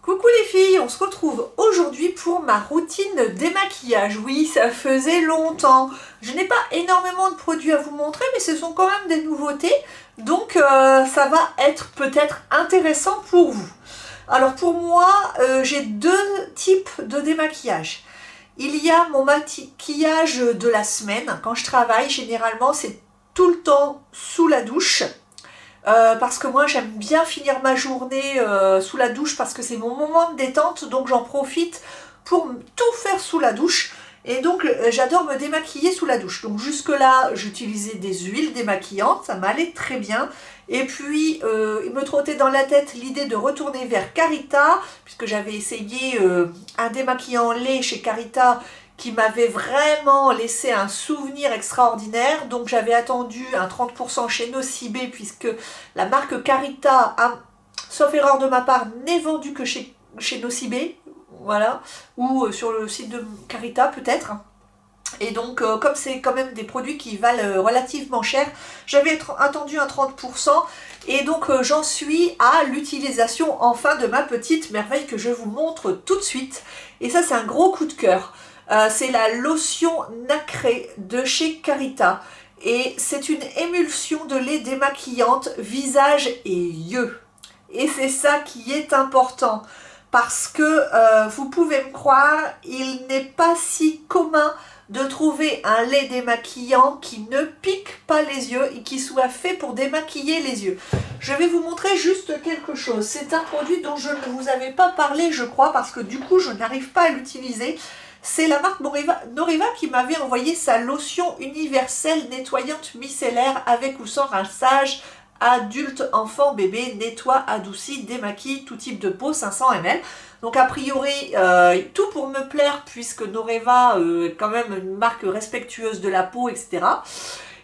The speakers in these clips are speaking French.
Coucou les filles, on se retrouve aujourd'hui pour ma routine démaquillage. Oui, ça faisait longtemps. Je n'ai pas énormément de produits à vous montrer, mais ce sont quand même des nouveautés. Donc ça va être peut-être intéressant pour vous. Alors pour moi, j'ai deux types de démaquillage. Il y a mon maquillage de la semaine. Quand je travaille, généralement, c'est tout le temps sous la douche. Parce que moi j'aime bien finir ma journée sous la douche parce que c'est mon moment de détente, donc j'en profite pour tout faire sous la douche. Et donc j'adore me démaquiller sous la douche. Donc jusque là j'utilisais des huiles démaquillantes, ça m'allait très bien. Et puis il me trottait dans la tête l'idée de retourner vers Carita, puisque j'avais essayé un démaquillant lait chez Carita qui m'avait vraiment laissé un souvenir extraordinaire. Donc j'avais attendu un 30% chez Nocibé, puisque la marque Carita, sauf erreur de ma part, n'est vendue que chez Nocibé, voilà, ou sur le site de Carita peut-être. Et donc comme c'est quand même des produits qui valent relativement cher, j'avais attendu un 30%, et donc j'en suis à l'utilisation enfin de ma petite merveille que je vous montre tout de suite. Et ça c'est un gros coup de cœur. C'est la lotion nacrée de chez Carita. Et c'est une émulsion de lait démaquillante visage et yeux. Et c'est ça qui est important. Parce que vous pouvez me croire, il n'est pas si commun de trouver un lait démaquillant qui ne pique pas les yeux et qui soit fait pour démaquiller les yeux. Je vais vous montrer juste quelque chose. C'est un produit dont je ne vous avais pas parlé, je crois, parce que du coup, je n'arrive pas à l'utiliser. C'est la marque Noriva qui m'avait envoyé sa lotion universelle nettoyante micellaire avec ou sans rinçage, adulte, enfant, bébé, nettoie, adoucit, démaquille, tout type de peau, 500 ml. Donc a priori, tout pour me plaire, puisque Noriva est quand même une marque respectueuse de la peau, etc.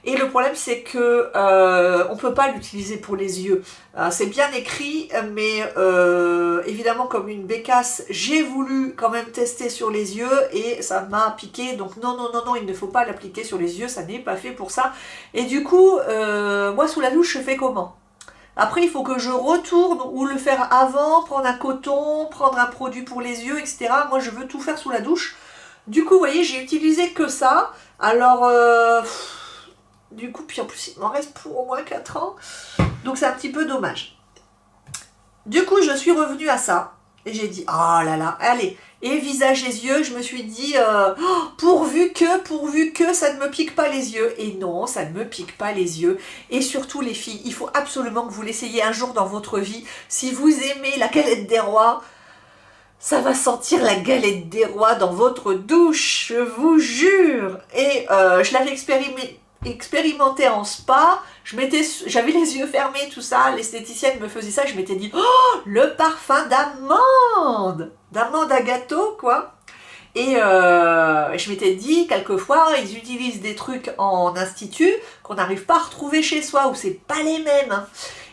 Et le problème, c'est que on ne peut pas l'utiliser pour les yeux. C'est bien écrit, mais évidemment, comme une bécasse, j'ai voulu quand même tester sur les yeux et ça m'a piqué. Donc non, non, non, non, il ne faut pas l'appliquer sur les yeux, ça n'est pas fait pour ça. Et du coup, moi, sous la douche, je fais comment? Après, il faut que je retourne ou le faire avant, prendre un coton, prendre un produit pour les yeux, etc. Moi, je veux tout faire sous la douche. Du coup, vous voyez, j'ai utilisé que ça. Alors... du coup, puis en plus, il m'en reste pour au moins 4 ans. Donc, c'est un petit peu dommage. Du coup, je suis revenue à ça. Et j'ai dit, oh là là, allez. Et visage et yeux, je me suis dit, oh, pourvu que ça ne me pique pas les yeux. Et non, ça ne me pique pas les yeux. Et surtout, les filles, il faut absolument que vous l'essayiez un jour dans votre vie. Si vous aimez la galette des rois, ça va sentir la galette des rois dans votre douche, je vous jure. Et je l'avais expérimenté en spa, j'avais les yeux fermés, tout ça, l'esthéticienne me faisait ça, je m'étais dit, oh, le parfum d'amande à gâteau, quoi. Et je m'étais dit, quelquefois, ils utilisent des trucs en institut qu'on n'arrive pas à retrouver chez soi, ou c'est pas les mêmes, hein.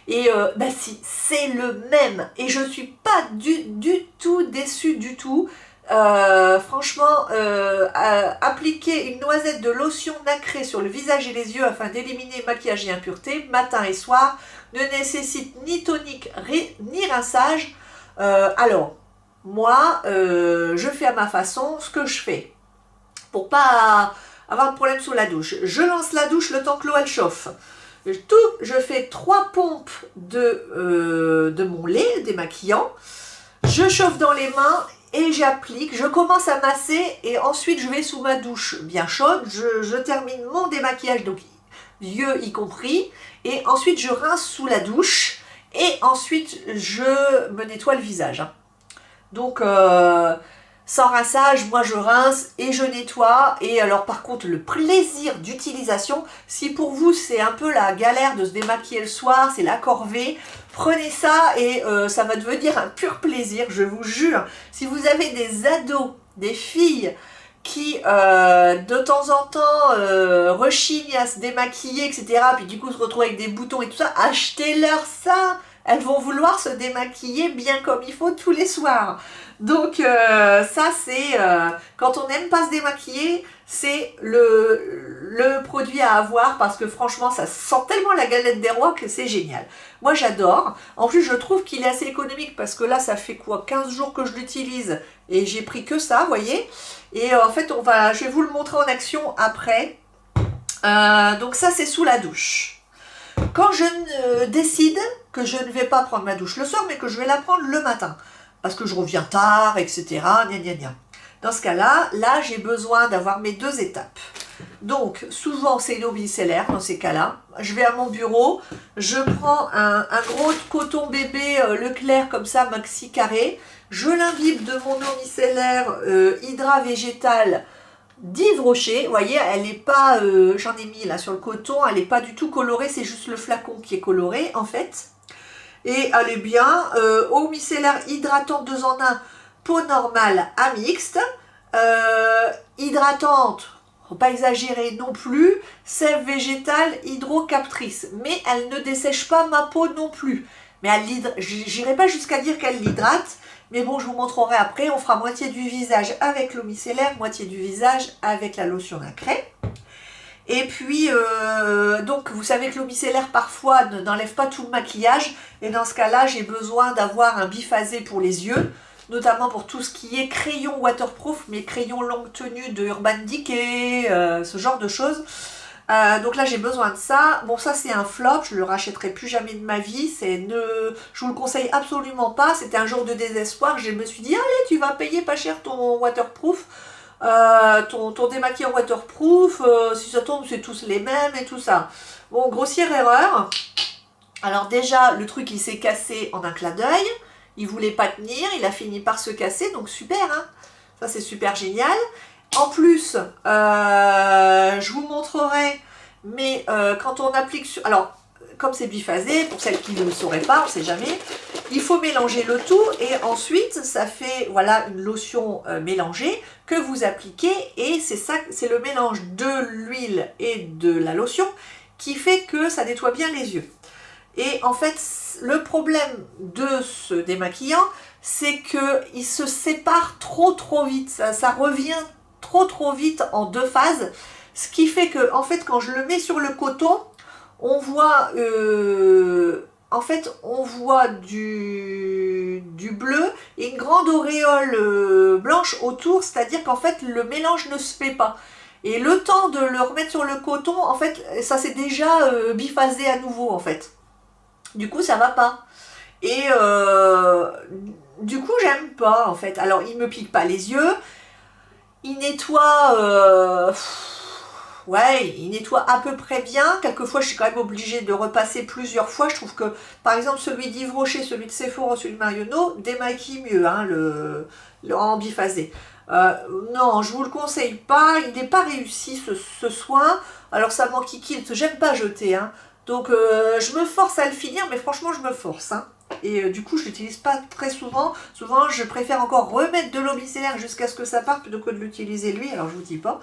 Et bah si, c'est le même, et je suis pas du tout déçue du tout. Franchement, appliquer une noisette de lotion nacrée sur le visage et les yeux afin d'éliminer maquillage et impureté, matin et soir, ne nécessite ni tonique ni rinçage. Alors, moi, je fais à ma façon ce que je fais, pour pas avoir de problème sous la douche. Je lance la douche le temps que l'eau elle chauffe. Je fais 3 pompes de mon lait démaquillant, je chauffe dans les mains et j'applique, je commence à masser et ensuite je vais sous ma douche bien chaude, je termine mon démaquillage, donc yeux y compris, et ensuite je rince sous la douche et ensuite je me nettoie le visage, hein. Donc sans rinçage, moi je rince et je nettoie. Et alors par contre, le plaisir d'utilisation, si pour vous c'est un peu la galère de se démaquiller le soir, c'est la corvée, prenez ça et ça va devenir un pur plaisir, je vous jure. Si vous avez des ados, des filles qui de temps en temps rechignent à se démaquiller, etc., puis du coup se retrouvent avec des boutons et tout ça, achetez-leur ça. elles vont vouloir se démaquiller bien comme il faut tous les soirs. Donc ça c'est, quand on n'aime pas se démaquiller, c'est le produit à avoir parce que franchement ça sent tellement la galette des rois que c'est génial. Moi j'adore. En plus je trouve qu'il est assez économique parce que là ça fait quoi 15 jours que je l'utilise et j'ai pris que ça, vous voyez. Et en fait je vais vous le montrer en action après. Donc ça c'est sous la douche. Quand je décide que je ne vais pas prendre ma douche le soir, mais que je vais la prendre le matin, parce que je reviens tard, etc. Gna gna gna. Dans ce cas-là, là j'ai besoin d'avoir mes 2 étapes. Donc souvent c'est l'eau micellaire dans ces cas-là. Je vais à mon bureau, je prends un gros coton bébé Leclerc comme ça, maxi carré, je l'imbibe de mon eau micellaire hydra végétal d'Yves Rocher, vous voyez, elle n'est pas, j'en ai mis là sur le coton, elle n'est pas du tout colorée, c'est juste le flacon qui est coloré en fait. Et elle est bien, eau micellaire hydratante 2 en 1, peau normale à mixte, hydratante, faut pas exagérer non plus, sève végétale hydrocaptrice, mais elle ne dessèche pas ma peau non plus. Mais j'irai pas jusqu'à dire qu'elle l'hydrate, mais bon, je vous montrerai après. On fera moitié du visage avec l'eau micellaire, moitié du visage avec la lotion nacrée. Et puis, donc, vous savez que l'eau micellaire, parfois, n'enlève pas tout le maquillage. Et dans ce cas-là, j'ai besoin d'avoir un biphasé pour les yeux, notamment pour tout ce qui est crayon waterproof, mes crayons longue tenue de Urban Decay, ce genre de choses. Donc là j'ai besoin de ça. Bon, ça c'est un flop, je le rachèterai plus jamais de ma vie. Je vous le conseille absolument pas. C'était un jour de désespoir. Je me suis dit allez, tu vas payer pas cher ton waterproof, ton démaquillant waterproof. Si ça tombe c'est tous les mêmes et tout ça. Bon, grossière erreur. Alors déjà le truc il s'est cassé en un clin d'œil. Il voulait pas tenir, il a fini par se casser, donc super hein. Ça c'est super génial. En plus, je vous montrerai, mais quand on applique sur... Alors, comme c'est biphasé, pour celles qui ne le sauraient pas, on ne sait jamais, il faut mélanger le tout et ensuite, ça fait voilà une lotion mélangée que vous appliquez et c'est ça, c'est le mélange de l'huile et de la lotion qui fait que ça nettoie bien les yeux. Et en fait, le problème de ce démaquillant, c'est qu'il se sépare trop vite, ça revient trop vite en 2 phases, ce qui fait que en fait quand je le mets sur le coton, on voit on voit du bleu et une grande auréole blanche autour, c'est-à-dire qu'en fait le mélange ne se fait pas. Et le temps de le remettre sur le coton, en fait, ça s'est déjà biphasé à nouveau en fait. Du coup, ça va pas. Et du coup, j'aime pas en fait. Alors, il me pique pas les yeux. Il nettoie, ouais, il nettoie à peu près bien. Quelquefois, je suis quand même obligée de repasser plusieurs fois. Je trouve que, par exemple, celui d'Yves Rocher, celui de Sephora, celui de Marionneau, démaquille mieux, hein, le en biphasé. Non, je vous le conseille pas. Il n'est pas réussi ce soin. Alors, ça m'enquiquine. J'aime pas jeter, hein. Donc, je me force à le finir, mais franchement, je me force, hein. Et du coup je l'utilise pas très souvent. Souvent je préfère encore remettre de l'eau micellaire jusqu'à ce que ça parte plutôt que de l'utiliser lui, alors je vous dis pas.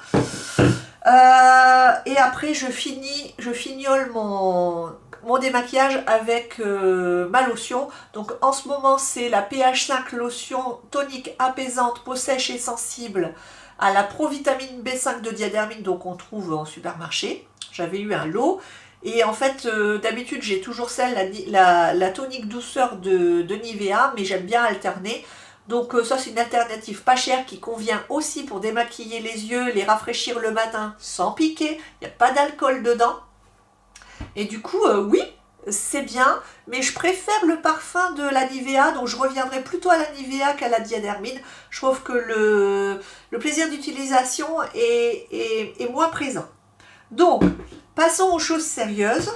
Et après je fignole mon démaquillage avec ma lotion. Donc en ce moment c'est la pH5 lotion tonique apaisante peau sèche et sensible à la provitamine B5 de Diadermine, donc on trouve en supermarché. J'avais eu un lot. Et en fait, d'habitude, j'ai toujours celle, la tonique douceur de Nivea, mais j'aime bien alterner. Donc ça, c'est une alternative pas chère qui convient aussi pour démaquiller les yeux, les rafraîchir le matin sans piquer. Il n'y a pas d'alcool dedans. Et du coup, oui, c'est bien, mais je préfère le parfum de la Nivea, donc je reviendrai plutôt à la Nivea qu'à la Diadermine. Je trouve que le plaisir d'utilisation est moins présent. Donc, passons aux choses sérieuses.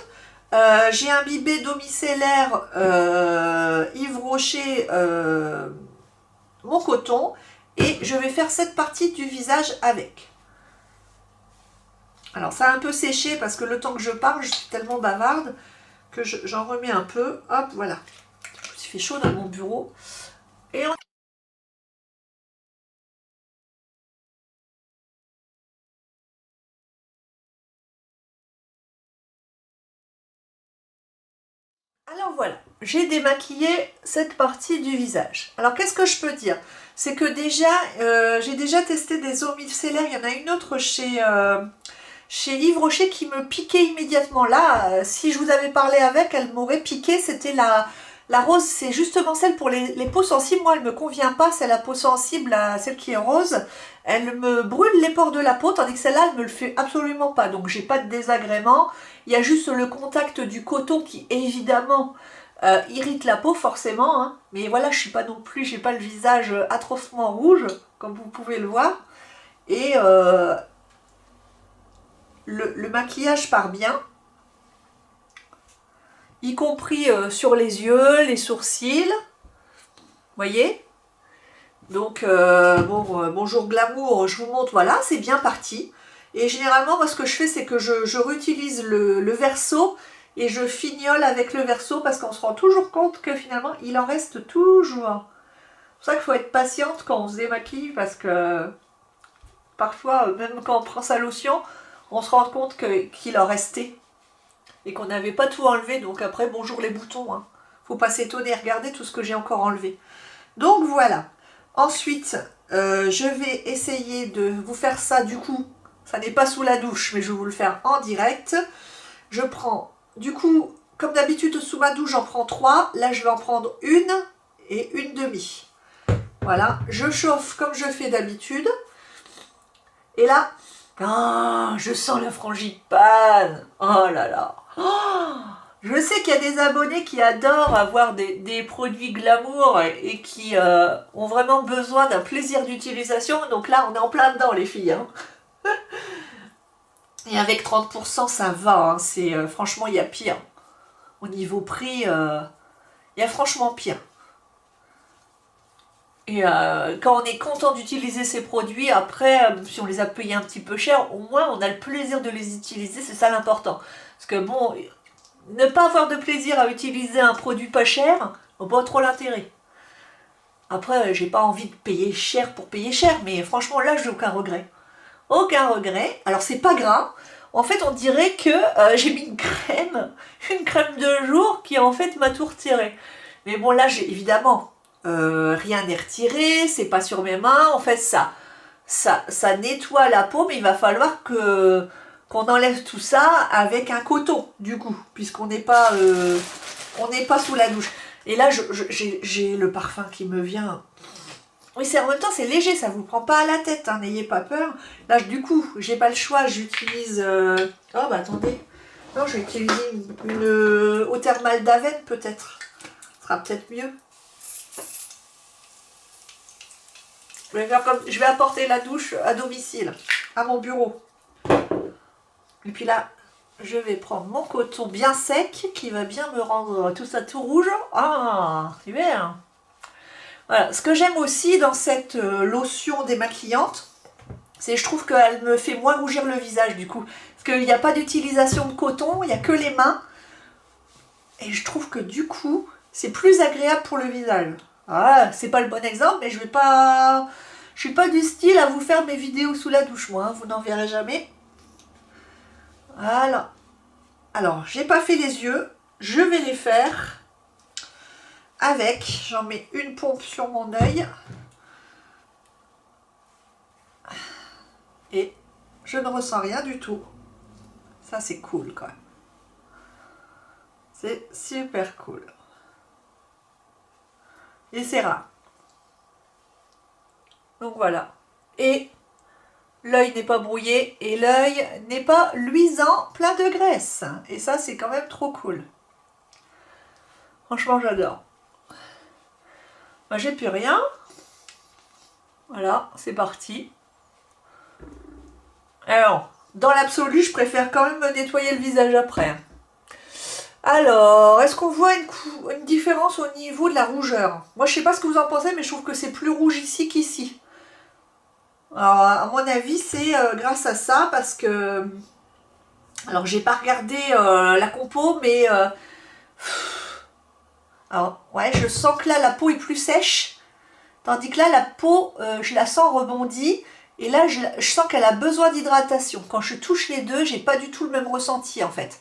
J'ai imbibé d'eau micellaire Yves Rocher mon coton et je vais faire cette partie du visage avec. Alors, ça a un peu séché parce que le temps que je parle, je suis tellement bavarde que j'en remets un peu. Hop, voilà. Il fait chaud dans mon bureau. Et on... Alors voilà, j'ai démaquillé cette partie du visage. Alors qu'est-ce que je peux dire? C'est que déjà, j'ai déjà testé des eaux micellaires. Il y en a une autre chez Yves Rocher qui me piquait immédiatement. Là, si je vous avais parlé avec, elle m'aurait piqué. C'était la rose, c'est justement celle pour les peaux sensibles. Moi, elle ne me convient pas. C'est la peau sensible, celle qui est rose. Elle me brûle les pores de la peau, tandis que celle-là, elle ne me le fait absolument pas. Donc, j'ai pas de désagrément. Il y a juste le contact du coton qui, évidemment, irrite la peau, forcément. Hein. Mais voilà, je suis pas non plus, j'ai pas le visage atrocement rouge, comme vous pouvez le voir. Et le maquillage part bien. Y compris sur les yeux, les sourcils. Vous voyez? Donc, bonjour glamour, je vous montre, voilà, c'est bien parti. Et généralement, moi, ce que je fais, c'est que je réutilise le verso et je fignole avec le verso parce qu'on se rend toujours compte que finalement, il en reste toujours. C'est pour ça qu'il faut être patiente quand on se démaquille parce que parfois, même quand on prend sa lotion, on se rend compte qu'il en restait et qu'on n'avait pas tout enlevé. Donc après, bonjour les boutons. Hein. Faut pas s'étonner, regardez tout ce que j'ai encore enlevé. Donc voilà. Ensuite, je vais essayer de vous faire ça du coup. Ça n'est pas sous la douche, mais je vais vous le faire en direct. Je prends, du coup, comme d'habitude sous ma douche, j'en prends 3. Là, je vais en prendre une et une demi. Voilà, je chauffe comme je fais d'habitude. Et là, oh, je sens la frangipane. Oh là là. Oh, je sais qu'il y a des abonnés qui adorent avoir des produits glamour et qui ont vraiment besoin d'un plaisir d'utilisation. Donc là, on est en plein dedans, les filles. Hein. Et avec 30%, ça va. Hein. Franchement, il y a pire. Au niveau prix, il y a franchement pire. Et quand on est content d'utiliser ces produits, après, si on les a payés un petit peu cher, au moins on a le plaisir de les utiliser, c'est ça l'important. Parce que bon, ne pas avoir de plaisir à utiliser un produit pas cher, on voit trop l'intérêt. Après, j'ai pas envie de payer cher pour payer cher, mais franchement là, j'ai aucun regret. Aucun regret. Alors c'est pas gras. En fait, on dirait que j'ai mis une crème de jour qui en fait m'a tout retiré. Mais bon, là, évidemment, rien n'est retiré, c'est pas sur mes mains. En fait, ça nettoie la peau, mais il va falloir qu'on enlève tout ça avec un coton, du coup, puisqu'on n'est pas, sous la douche. Et là, j'ai le parfum qui me vient. Oui, en même temps, c'est léger, ça vous prend pas à la tête, hein, n'ayez pas peur. Là, du coup, j'ai pas le choix, j'utilise... Oh, bah attendez. Non, je vais utiliser une eau thermale d'Aven, peut-être. Ce sera peut-être mieux. Je vais apporter la douche à domicile, à mon bureau. Et puis là, je vais prendre mon coton bien sec, qui va bien me rendre tout ça tout rouge. Ah, c'est bien. Voilà. Ce que j'aime aussi dans cette lotion démaquillante, c'est que je trouve qu'elle me fait moins rougir le visage du coup. Parce qu'il n'y a pas d'utilisation de coton, il n'y a que les mains. Et je trouve que du coup, c'est plus agréable pour le visage. Ah, c'est pas le bon exemple, mais je suis pas du style à vous faire mes vidéos sous la douche, moi. Hein, vous n'en verrez jamais. Voilà. Alors, j'ai pas fait les yeux. Je vais les faire avec. J'en mets une pompe sur mon œil. Et je ne ressens rien du tout. Ça, c'est cool quand même. C'est super cool. Et c'est rare. Donc voilà. Et l'œil n'est pas brouillé et l'œil n'est pas luisant, plein de graisse. Et ça, c'est quand même trop cool. Franchement, j'adore. Moi, j'ai plus rien. Voilà, c'est parti. Alors, dans l'absolu, je préfère quand même me nettoyer le visage après. Alors, est-ce qu'on voit une différence au niveau de la rougeur? Moi, je sais pas ce que vous en pensez, mais je trouve que c'est plus rouge ici qu'ici. Alors, à mon avis, c'est grâce à ça, parce que... Alors, j'ai pas regardé la compo, mais... Alors, ouais, je sens que là, la peau est plus sèche, tandis que là, la peau, je la sens rebondie, et là, je sens qu'elle a besoin d'hydratation. Quand je touche les deux, j'ai pas du tout le même ressenti, en fait.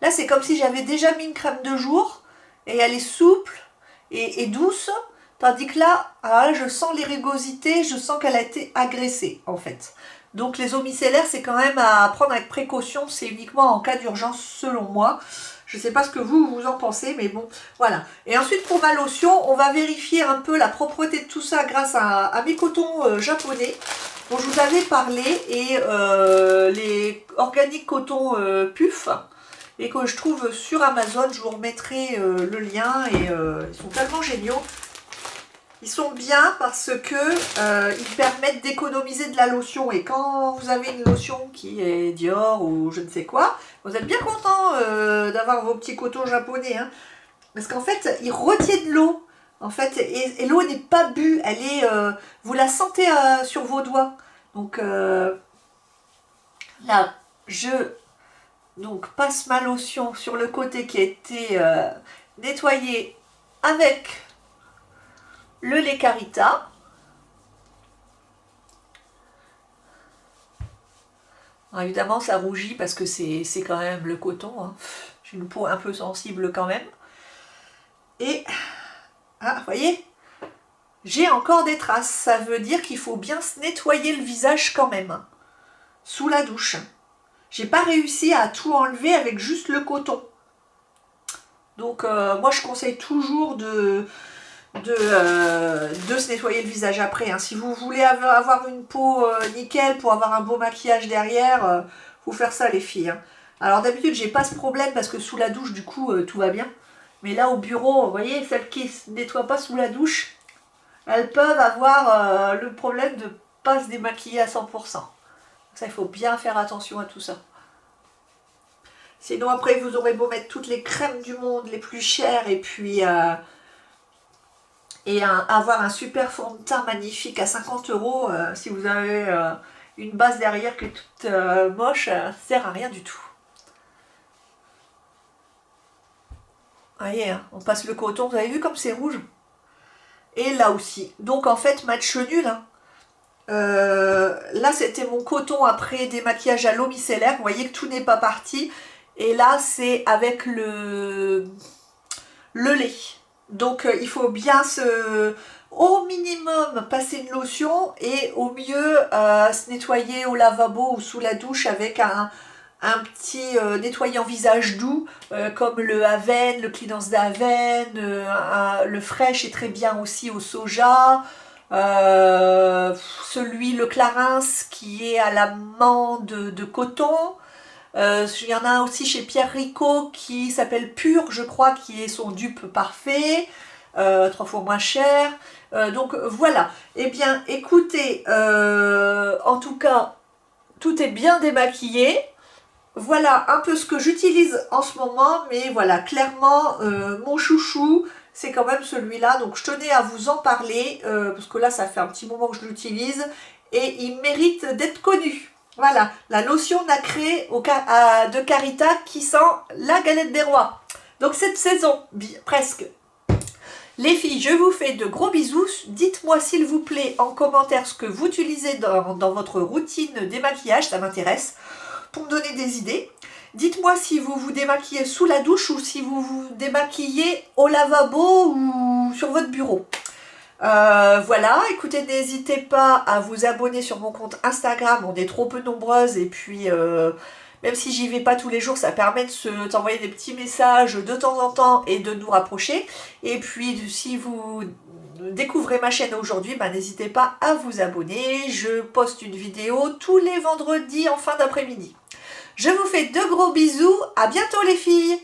Là, c'est comme si j'avais déjà mis une crème de jour, et elle est souple et douce. Tandis que là, ah, je sens les rugosités, je sens qu'elle a été agressée en fait. Donc les eaux micellaires, c'est quand même à prendre avec précaution, c'est uniquement en cas d'urgence selon moi. Je ne sais pas ce que vous en pensez, mais bon, voilà. Et ensuite pour ma lotion, on va vérifier un peu la propreté de tout ça grâce à mes cotons japonais dont je vous avais parlé et les organiques coton puff et que je trouve sur Amazon. Je vous remettrai le lien et ils sont tellement géniaux. Ils sont bien parce que ils permettent d'économiser de la lotion. Et quand vous avez une lotion qui est Dior ou je ne sais quoi, vous êtes bien content d'avoir vos petits cotons japonais. Hein, parce qu'en fait, ils retiennent l'eau. En fait, et l'eau n'est pas bue. Elle est, vous la sentez sur vos doigts. Donc là, je passe ma lotion sur le côté qui a été nettoyé avec le lait Carita. Alors évidemment, ça rougit parce que c'est quand même le coton. Hein. J'ai une peau un peu sensible quand même. Et, ah, vous voyez, j'ai encore des traces. Ça veut dire qu'il faut bien se nettoyer le visage quand même. Hein, sous la douche. J'ai pas réussi à tout enlever avec juste le coton. Donc, moi, je conseille toujours de se nettoyer le visage après. Hein. Si vous voulez avoir une peau nickel pour avoir un beau maquillage derrière, faut faire ça les filles. Hein. Alors d'habitude j'ai pas ce problème parce que sous la douche du coup tout va bien. Mais là au bureau, vous voyez, celles qui ne nettoient pas sous la douche, elles peuvent avoir le problème de pas se démaquiller à 100%. Donc ça il faut bien faire attention à tout ça. Sinon après vous aurez beau mettre toutes les crèmes du monde les plus chères et puis avoir un super fond de teint magnifique à 50 €, si vous avez une base derrière qui est toute moche, ça sert à rien du tout. Vous voyez, hein, on passe le coton, vous avez vu comme c'est rouge? Et là aussi. Donc en fait, match nul. Hein. Là, c'était mon coton après démaquillage à l'eau micellaire. Vous voyez que tout n'est pas parti. Et là, c'est avec le lait. Donc il faut bien au minimum passer une lotion et au mieux se nettoyer au lavabo ou sous la douche avec un petit nettoyant visage doux comme le Aven, le Cleanance d'Aven, le Fresh est très bien aussi au soja, le Clarins qui est à l'amande de coton. Il y en a un aussi chez Pierre Ricot qui s'appelle Pur, je crois, qui est son dupe parfait, 3 fois moins cher. Donc voilà. Eh bien, écoutez, en tout cas, tout est bien démaquillé. Voilà un peu ce que j'utilise en ce moment, mais voilà, clairement, mon chouchou, c'est quand même celui-là. Donc je tenais à vous en parler, parce que là, ça fait un petit moment que je l'utilise, et il mérite d'être connu. Voilà, la lotion nacrée de Carita qui sent la galette des rois. Donc cette saison, presque. Les filles, je vous fais de gros bisous. Dites-moi s'il vous plaît en commentaire ce que vous utilisez dans votre routine démaquillage, ça m'intéresse, pour me donner des idées. Dites-moi si vous vous démaquillez sous la douche ou si vous vous démaquillez au lavabo ou sur votre bureau. Voilà, écoutez, n'hésitez pas à vous abonner sur mon compte Instagram, on est trop peu nombreuses et puis même si j'y vais pas tous les jours, ça permet de t'envoyer des petits messages de temps en temps et de nous rapprocher. Et puis si vous découvrez ma chaîne aujourd'hui, bah, n'hésitez pas à vous abonner, je poste une vidéo tous les vendredis en fin d'après-midi. Je vous fais de gros bisous, à bientôt les filles!